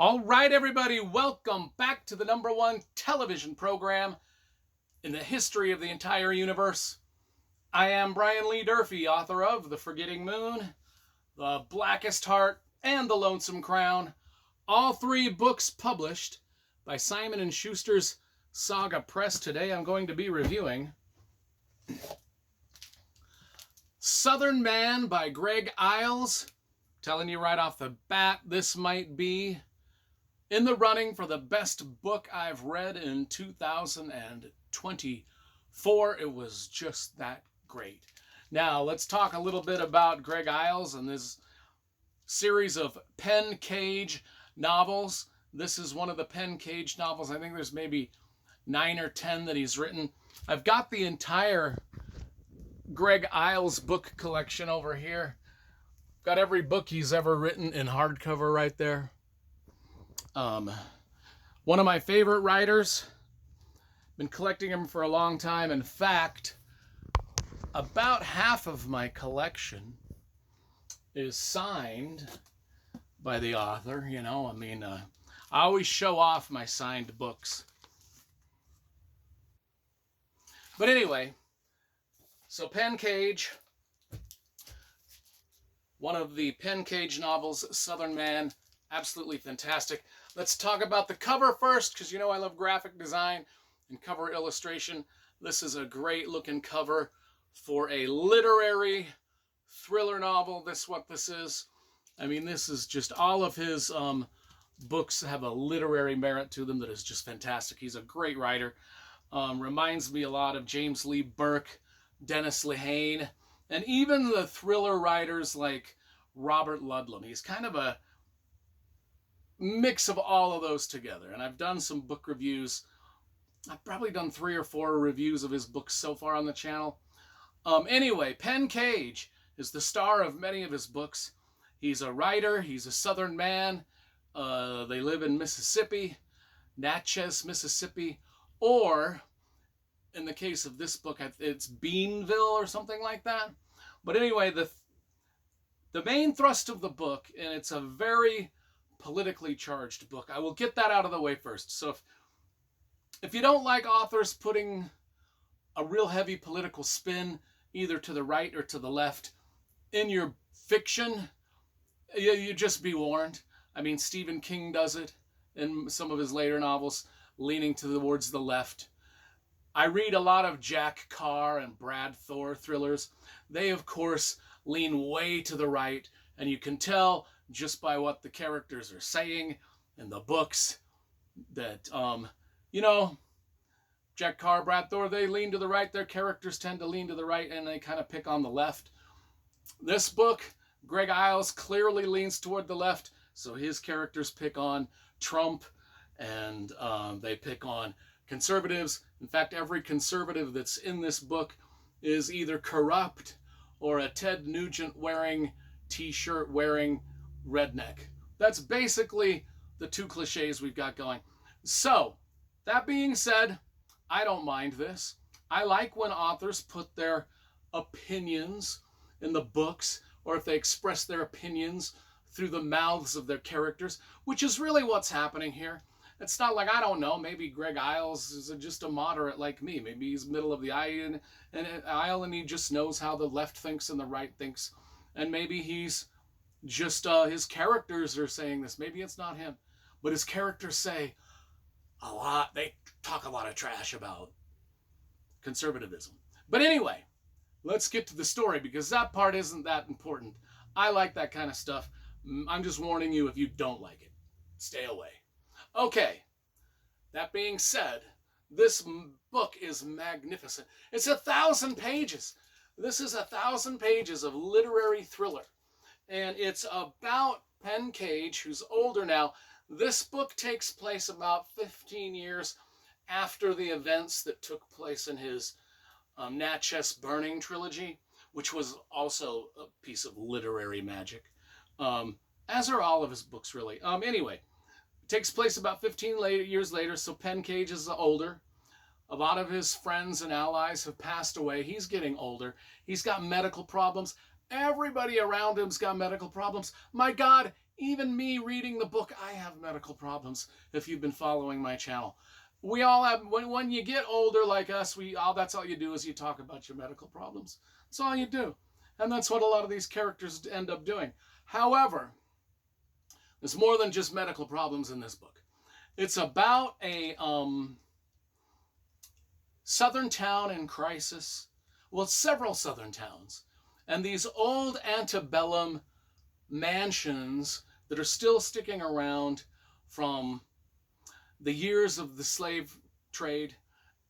All right, everybody, welcome back to the #1 television program in the history of the entire universe. I am Brian Lee Durfee, author of The Forgetting Moon, The Blackest Heart, and The Lonesome Crown, all three books published by Simon & Schuster's Saga Press. Today I'm going to be reviewing Southern Man by Greg Iles. Telling you right off the bat, this might be in the running for the best book I've read in 2024. It was just that great. Now, let's talk a little bit about Greg Iles and this series of pen cage novels. This is one of the pen cage novels. I think there's maybe 9 or 10 that he's written. I've got the entire Greg Iles book collection over here. Got every book he's ever written in hardcover right there. One of my favorite writers. Been collecting him for a long time. In fact, about half of my collection is signed by the author. You know, I always show off my signed books. But anyway, so Pen Cage, one of the Pen Cage novels, Southern Man, absolutely fantastic. Let's talk about the cover first, because you know I love graphic design and cover illustration. This is a great looking cover for a literary thriller novel. That's what this is. I mean, this is just all of his books have a literary merit to them that is just fantastic. He's a great writer. Reminds me a lot of James Lee Burke, Dennis Lehane, and even the thriller writers like Robert Ludlum. He's kind of a mix of all of those together. And I've done some book reviews. I've probably done 3 or 4 reviews of his books so far on the channel. Anyway, Pen Cage is the star of many of his books. He's a writer. He's a Southern man. They live in Mississippi, Natchez, Mississippi, or in the case of this book, it's Beanville or something like that. But anyway, the main thrust of the book, and it's a very politically charged book. I will get that out of the way first. So if you don't like authors putting a real heavy political spin either to the right or to the left in your fiction, you just be warned. I mean, Stephen King does it in some of his later novels, leaning towards the left. I read a lot of Jack Carr and Brad Thor thrillers. They, of course, lean way to the right, and you can tell just by what the characters are saying in the books that, Jack Carr, Brad Thor, they lean to the right. Their characters tend to lean to the right, and they kind of pick on the left. This book, Greg Iles clearly leans toward the left, so his characters pick on Trump, and they pick on conservatives. In fact, every conservative that's in this book is either corrupt or a Ted Nugent wearing, t-shirt wearing redneck. That's basically the 2 cliches we've got going. So, that being said, I don't mind this. I like when authors put their opinions in the books, or if they express their opinions through the mouths of their characters, which is really what's happening here. It's not like, I don't know, maybe Greg Iles is just a moderate like me. Maybe he's middle of the aisle and he just knows how the left thinks and the right thinks. And maybe he's just, his characters are saying this. Maybe it's not him. But his characters say a lot, they talk a lot of trash about conservatism. But anyway, let's get to the story, because that part isn't that important. I like that kind of stuff. I'm just warning you, if you don't like it, stay away. Okay, that being said, this book is magnificent. It's 1,000 pages. This is 1,000 pages of literary thriller. And it's about Pen Cage, who's older now. This book takes place about 15 years after the events that took place in his Natchez Burning trilogy, which was also a piece of literary magic, as are all of his books, really. Anyway, it takes place about 15 years later, so Pen Cage is older. A lot of his friends and allies have passed away. He's getting older. He's got medical problems. Everybody around him's got medical problems. My God, Even me reading the book, I have medical problems. If you've been following my channel, we all have. When you get older like us, that's all you do is you talk about your medical problems. That's all you do, and that's what a lot of these characters end up doing. However, there's more than just medical problems in this book. It's about a southern town in crisis. Well, several southern towns, and these old antebellum mansions that are still sticking around from the years of the slave trade.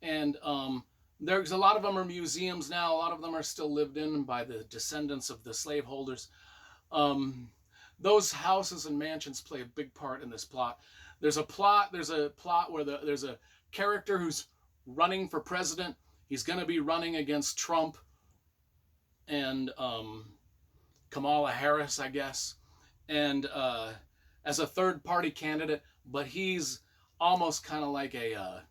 And there's a lot of them are museums now. A lot of them are still lived in by the descendants of the slaveholders. Those houses and mansions play a big part in this plot. There's a plot where there's a character who's running for president. He's going to be running against Trump and Kamala Harris, I guess, and as a third-party candidate, but he's almost kind of like a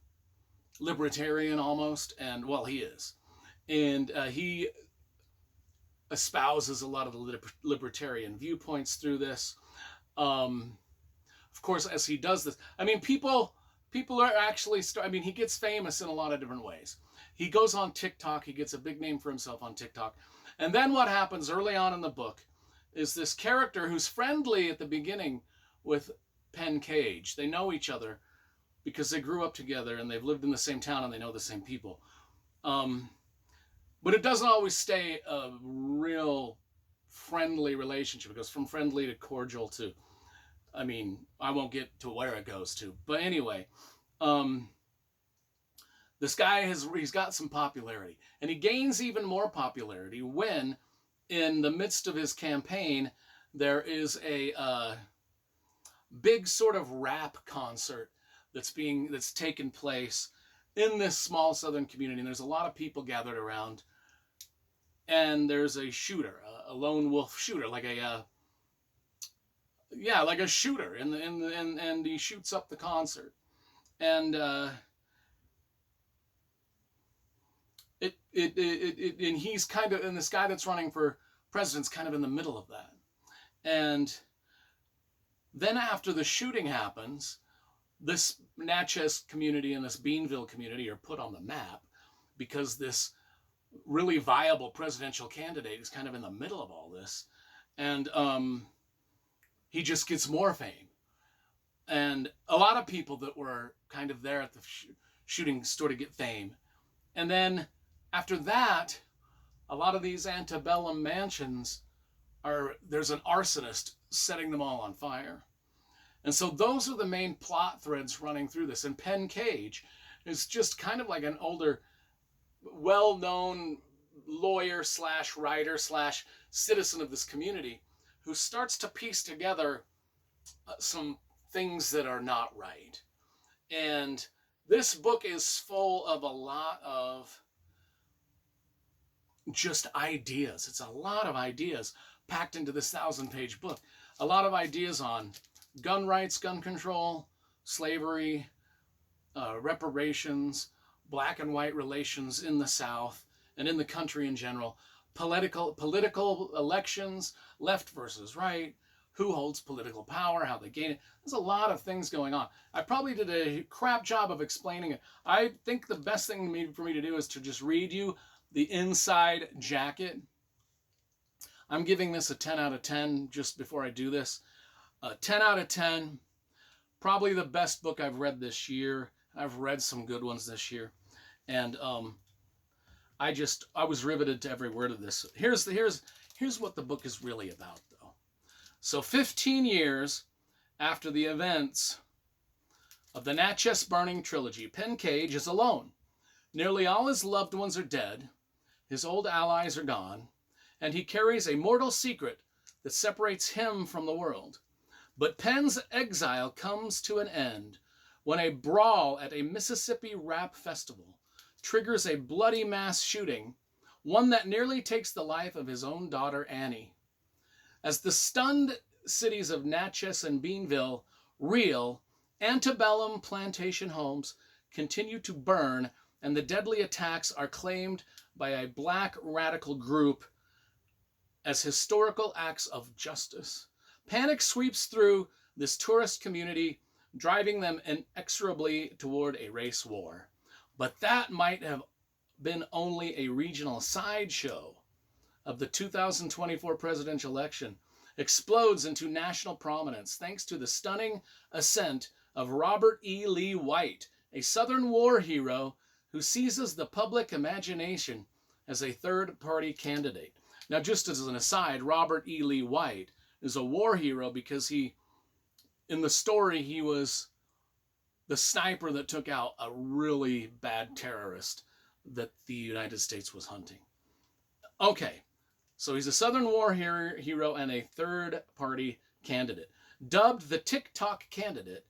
libertarian almost, and well, he is. And he espoused a lot of the libertarian viewpoints through this. Of course, as he does this, I mean, people are actually, he gets famous in a lot of different ways. He goes on TikTok, he gets a big name for himself on TikTok. And then what happens early on in the book is this character who's friendly at the beginning with Penn Cage. They know each other because they grew up together and they've lived in the same town and they know the same people. But it doesn't always stay a real friendly relationship. It goes from friendly to cordial to, I won't get to where it goes to. But anyway, this guy he's got some popularity. And he gains even more popularity when, in the midst of his campaign, there is a big sort of rap concert that's taken place in this small southern community. And there's a lot of people gathered around. And there's a shooter, a lone wolf shooter, like a shooter, and he shoots up the concert, and and he's kind of, and this guy that's running for president's kind of in the middle of that, and then after the shooting happens, this Natchez community and this Beanville community are put on the map because this really viable presidential candidate is kind of in the middle of all this, and he just gets more fame, and a lot of people that were kind of there at the shooting sort of get fame, and then after that, a lot of these antebellum mansions there's an arsonist setting them all on fire, and so those are the main plot threads running through this. And Penn Cage is just kind of like an older, well-known lawyer / writer / citizen of this community who starts to piece together some things that are not right. And this book is full of a lot of just ideas. It's a lot of ideas packed into this 1,000-page book. A lot of ideas on gun rights, gun control, slavery, reparations, black and white relations in the South and in the country in general, political elections, left versus right, who holds political power, how they gain it. There's a lot of things going on. I probably did a crap job of explaining it. I think the best thing for me to do is to just read you the inside jacket. I'm giving this a 10 out of 10 just before I do this. 10 out of 10. Probably the best book I've read this year. I've read some good ones this year. And I was riveted to every word of this. Here's what the book is really about, though. So 15 years after the events of the Natchez Burning trilogy, Penn Cage is alone. Nearly all his loved ones are dead, his old allies are gone, and he carries a mortal secret that separates him from the world. But Penn's exile comes to an end when a brawl at a Mississippi rap festival triggers a bloody mass shooting, one that nearly takes the life of his own daughter Annie. As the stunned cities of Natchez and Beanville reel, antebellum plantation homes continue to burn, and the deadly attacks are claimed by a black radical group as historical acts of justice. Panic sweeps through this tourist community, driving them inexorably toward a race war. But that might have been only a regional sideshow of the 2024 presidential election explodes into national prominence thanks to the stunning ascent of Robert E. Lee White, a Southern war hero who seizes the public imagination as a third-party candidate. Now, just as an aside, Robert E. Lee White is a war hero because in the story, he was the sniper that took out a really bad terrorist that the United States was hunting. Okay, so he's a Southern war hero and a third-party candidate. Dubbed the TikTok candidate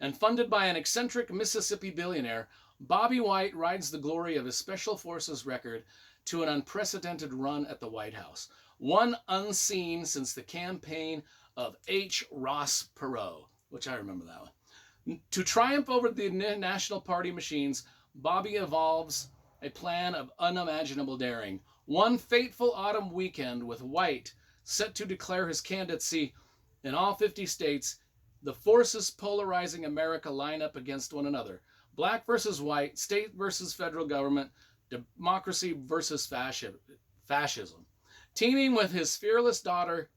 and funded by an eccentric Mississippi billionaire, Bobby White rides the glory of his Special Forces record to an unprecedented run at the White House, one unseen since the campaign of H. Ross Perot, which I remember that one. To triumph over the National Party machines, Bobby evolves a plan of unimaginable daring. One fateful autumn weekend with White set to declare his candidacy in all 50 states, the forces polarizing America line up against one another. Black versus white, state versus federal government, democracy versus fascism. Teaming with his fearless daughter,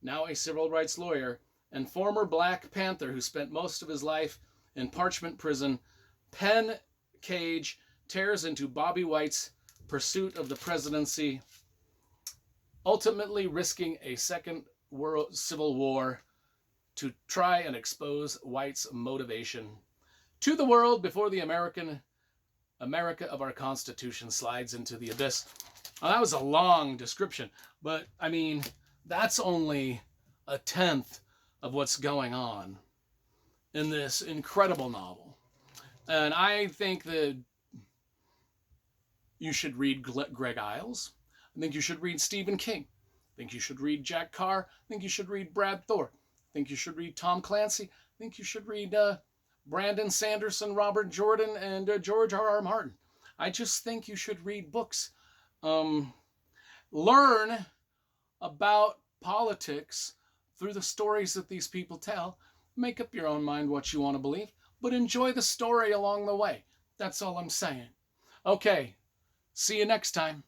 now a civil rights lawyer, and former Black Panther who spent most of his life in Parchment Prison, Penn Cage tears into Bobby White's pursuit of the presidency, ultimately risking a second world civil war to try and expose White's motivation to the world before the America of our Constitution slides into the abyss. Well, that was a long description, but I mean, that's only a tenth of what's going on in this incredible novel. And I think that you should read Greg Iles. I think you should read Stephen King. I think you should read Jack Carr. I think you should read Brad Thor. I think you should read Tom Clancy. I think you should read Brandon Sanderson, Robert Jordan, and George R.R. Martin. I just think you should read books. Learn about politics through the stories that these people tell. Make up your own mind what you want to believe, but enjoy the story along the way. That's all I'm saying. Okay, see you next time.